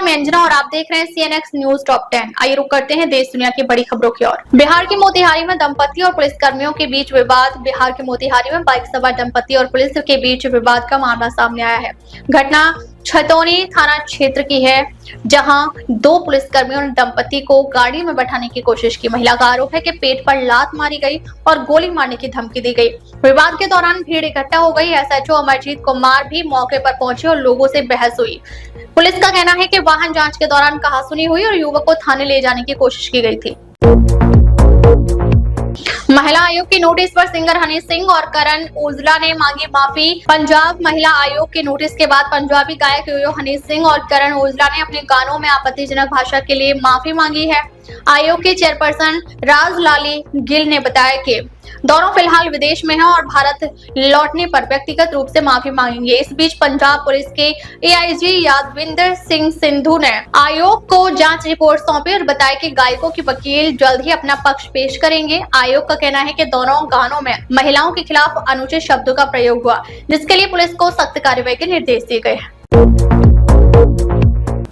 मैं अंजना और आप देख रहे हैं सीएनएक्स न्यूज टॉप 10। आइए रुक करते हैं देश दुनिया की बड़ी खबरों की ओर। बिहार के मोतिहारी में दंपति और पुलिस कर्मियों के बीच विवाद। बिहार के मोतिहारी में बाइक सवार दंपति और पुलिस के बीच विवाद का मामला सामने आया है। घटना छतौनी थाना क्षेत्र की है, जहां दो पुलिसकर्मियों ने दंपति को गाड़ी में बैठाने की कोशिश की। महिला का आरोप है कि पेट पर लात मारी गई और गोली मारने की धमकी दी गई। विवाद के दौरान भीड़ इकट्ठा हो गई। एसएचओ अमरजीत कुमार भी मौके पर पहुंचे और लोगों से बहस हुई। पुलिस का कहना है कि वाहन जांच के दौरान कहासुनी हुई और युवक को थाने ले जाने की कोशिश की गई थी। महिला आयोग के नोटिस पर सिंगर हनी सिंह और करण ओजला ने मांगी माफी। पंजाब महिला आयोग के नोटिस के बाद पंजाबी गायक योयो हनी सिंह और करण ओजला ने अपने गानों में आपत्तिजनक भाषा के लिए माफी मांगी है। आयोग के चेयरपर्सन राज लाली गिल ने बताया कि दोनों फिलहाल विदेश में हैं और भारत लौटने पर व्यक्तिगत रूप से माफी मांगेंगे। इस बीच पंजाब पुलिस के एआईजी यादविंदर सिंह सिंधु ने आयोग को जांच रिपोर्ट सौंपी और बताया कि गायकों के वकील जल्द ही अपना पक्ष पेश करेंगे। आयोग का कहना है कि दोनों गानों में महिलाओं के खिलाफ अनुचित शब्दों का प्रयोग हुआ, जिसके लिए पुलिस को सख्त कार्रवाई के निर्देश दिए गए हैं।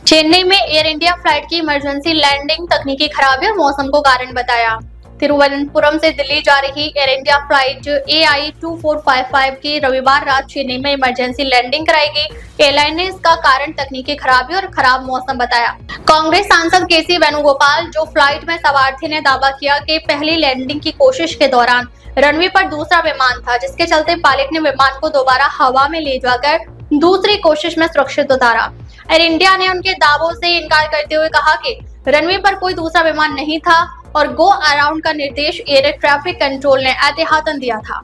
चेन्नई में एयर इंडिया फ्लाइट की इमरजेंसी लैंडिंग तकनीकी खराबी और मौसम को कारण बताया। तिरुवनंतपुरम से दिल्ली जा रही एयर इंडिया फ्लाइट AI-2455 की रविवार रात चेन्नई में इमरजेंसी लैंडिंग कराई गई। एयरलाइन ने इसका कारण तकनीकी खराबी और खराब मौसम बताया। कांग्रेस सांसद केसी वेणुगोपाल, जो फ्लाइट में सवार थे, ने दावा किया कि पहली लैंडिंग की कोशिश के दौरान रनवे पर दूसरा विमान था, जिसके चलते पायलट ने विमान को दोबारा हवा में ले जाकर दूसरी कोशिश में सुरक्षित उतारा। एयर इंडिया ने उनके दावों से इनकार करते हुए कहा कि रनवे पर कोई दूसरा विमान नहीं था और गो अराउंड का निर्देश एयर ट्रैफिक कंट्रोल ने एहतियातन दिया था।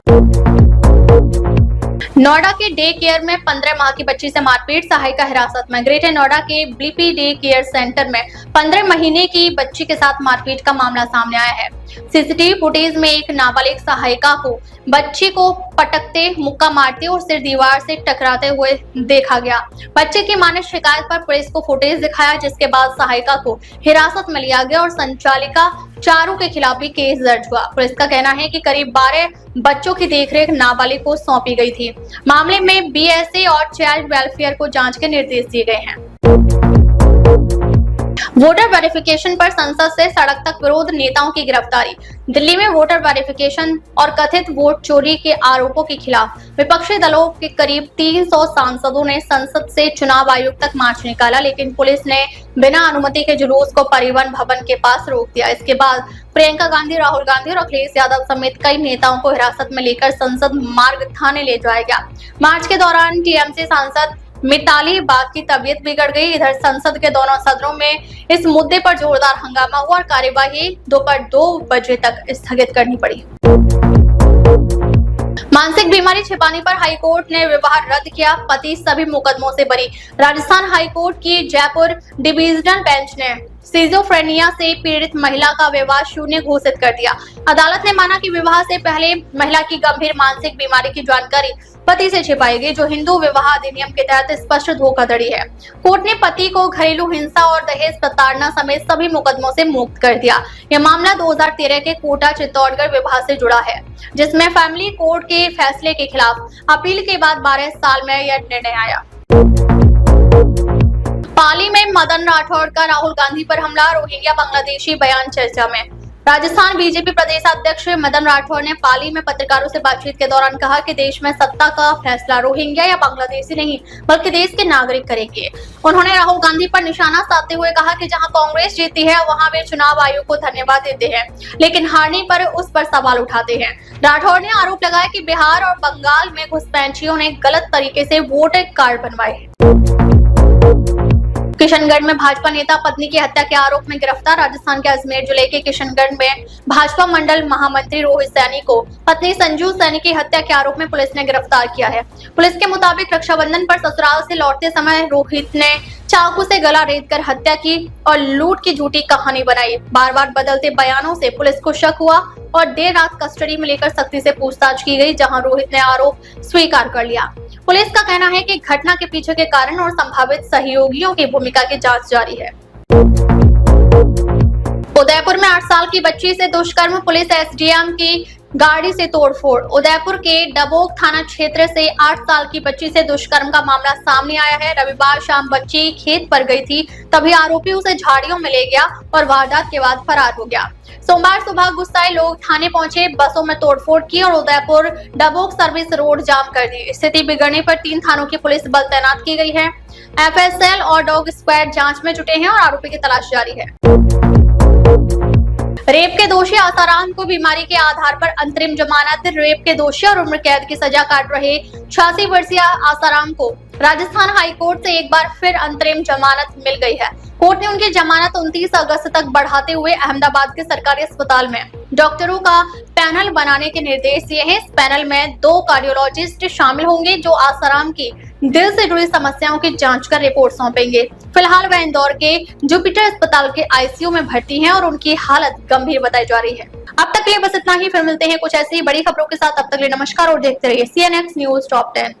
नोएडा के डे केयर में 15 माह की बच्ची से मारपीट, सहायिका हिरासत में। ग्रेटर नोएडा के ब्लीपी डे केयर सेंटर में 15 महीने की बच्ची के साथ मारपीट का मामला सामने आया है। सीसीटीवी फुटेज में एक नाबालिग सहायिका को बच्ची को पटकते, मुक्का मारते और सिर दीवार से टकराते हुए देखा गया। बच्चे की मां ने शिकायत पर पुलिस को फुटेज दिखाया, जिसके बाद सहायिका को हिरासत में लिया गया और संचालिका चारू के खिलाफ भी केस दर्ज हुआ। पुलिस का कहना है कि करीब 12 बच्चों की देखरेख नाबालिग को सौंपी गई थी। मामले में BSA और चाइल्ड वेलफेयर को जांच के निर्देश दिए गए हैं। वोटर वेरिफिकेशन पर संसद से सड़क तक विरोध, नेताओं की गिरफ्तारी। दिल्ली में वोटर वेरिफिकेशन और कथित वोट चोरी के आरोपों के खिलाफ विपक्षी दलों के करीब 300 सांसदों ने संसद से चुनाव आयोग तक मार्च निकाला, लेकिन पुलिस ने बिना अनुमति के जुलूस को परिवहन भवन के पास रोक दिया। इसके बाद प्रियंका गांधी, राहुल गांधी और अखिलेश यादव समेत कई नेताओं को हिरासत में लेकर संसद मार्ग थाने ले जाया गया। मार्च के दौरान टीएमसी सांसद मिताली बाग की तबीयत बिगड़ गई। इधर संसद के दोनों सदनों में इस मुद्दे पर जोरदार हंगामा हुआ और कार्यवाही दोपहर 2 बजे तक स्थगित करनी पड़ी। मानसिक बीमारी छिपाने पर हाईकोर्ट ने विवाह रद्द किया, पति सभी मुकदमों से बरी। राजस्थान हाईकोर्ट की जयपुर डिवीजनल बेंच ने सिजोफ्रेनिया से पीड़ित महिला का विवाह शून्य घोषित कर दिया। अदालत ने माना कि विवाह से पहले महिला की गंभीर मानसिक बीमारी की जानकारी पति से छिपाई गई, जो हिंदू विवाह अधिनियम के तहत स्पष्ट धोखाधड़ी है। कोर्ट ने पति को घरेलू हिंसा और दहेज प्रताड़ना समेत सभी मुकदमों से मुक्त कर दिया। यह मामला 2013 के कोटा चित्तौड़गढ़ विवाह से जुड़ा है, जिसमें फैमिली कोर्ट के फैसले के खिलाफ अपील के बाद 12 साल में यह निर्णय आया। पाली में मदन राठौड़ का राहुल गांधी पर हमला, रोहिंग्या बांग्लादेशी बयान चर्चा में। राजस्थान बीजेपी प्रदेश अध्यक्ष मदन राठौड़ ने पाली में पत्रकारों से बातचीत के दौरान कहा कि देश में सत्ता का फैसला रोहिंग्या या बांग्लादेशी नहीं बल्कि देश के नागरिक करेंगे। उन्होंने राहुल गांधी पर निशाना साधते हुए कहा कि जहां कांग्रेस जीती है वहां वे चुनाव आयोग को धन्यवाद देते हैं, लेकिन हारने पर उस पर सवाल उठाते हैं। राठौड़ ने आरोप लगाया कि बिहार और बंगाल में घुसपैठियों ने गलत तरीके से वोट कार्ड बनवाए। किशनगढ़ में भाजपा नेता पत्नी की हत्या के आरोप में गिरफ्तार। राजस्थान के अजमेर जिले के किशनगढ़ में भाजपा मंडल महामंत्री रोहित सैनी को पत्नी संजू सैनी की हत्या के आरोप में पुलिस ने गिरफ्तार किया है। पुलिस के मुताबिक रक्षाबंधन पर ससुराल से लौटते समय रोहित ने चाकू से गला रेतकर हत्या की और लूट की झूठी कहानी बनाई। बार बार बदलते बयानों से पुलिस को शक हुआ और देर रात कस्टडी में लेकर सख्ती से पूछताछ की गई, जहां रोहित ने आरोप स्वीकार कर लिया। पुलिस का कहना है कि घटना के पीछे के कारण और संभावित सहयोगियों की भूमिका की जांच जारी है। उदयपुर में 8 साल की बच्ची से दुष्कर्म, पुलिस एसडीएम की गाड़ी से तोड़फोड़। उदयपुर के डबोक थाना क्षेत्र से 8 साल की बच्ची से दुष्कर्म का मामला सामने आया है। रविवार शाम बच्ची खेत पर गई थी, तभी आरोपी उसे झाड़ियों में ले गया और वारदात के बाद फरार हो गया। सोमवार सुबह गुस्साए लोग थाने पहुंचे, बसों में तोड़फोड़ की और उदयपुर डबोक सर्विस रोड जाम कर दी। स्थिति बिगड़ने पर 3 थानों की पुलिस बल तैनात की गई है। एफएसएल और डॉग स्क्वाड जांच में जुटे हैं और आरोपी की तलाश जारी है। रेप के दोषी आसाराम को बीमारी के आधार पर अंतरिम जमानत। रेप के दोषी और उम्र कैद की सजा काट रहे 86 वर्षीय आसाराम को राजस्थान हाई कोर्ट से एक बार फिर अंतरिम जमानत मिल गई है। कोर्ट ने उनकी जमानत 29 अगस्त तक बढ़ाते हुए अहमदाबाद के सरकारी अस्पताल में डॉक्टरों का पैनल बनाने के निर्देश दिए हैं। इस पैनल में 2 कार्डियोलॉजिस्ट शामिल होंगे जो आसाराम की दिल से जुड़ी समस्याओं की जांच कर रिपोर्ट सौंपेंगे। फिलहाल वह इंदौर के जुपिटर अस्पताल के आईसीयू में भर्ती हैं और उनकी हालत गंभीर बताई जा रही है। अब तक के लिए बस इतना ही, फिर मिलते हैं कुछ ऐसी ही बड़ी खबरों के साथ। अब तक के लिए नमस्कार और देखते रहिए CNX न्यूज टॉप 10।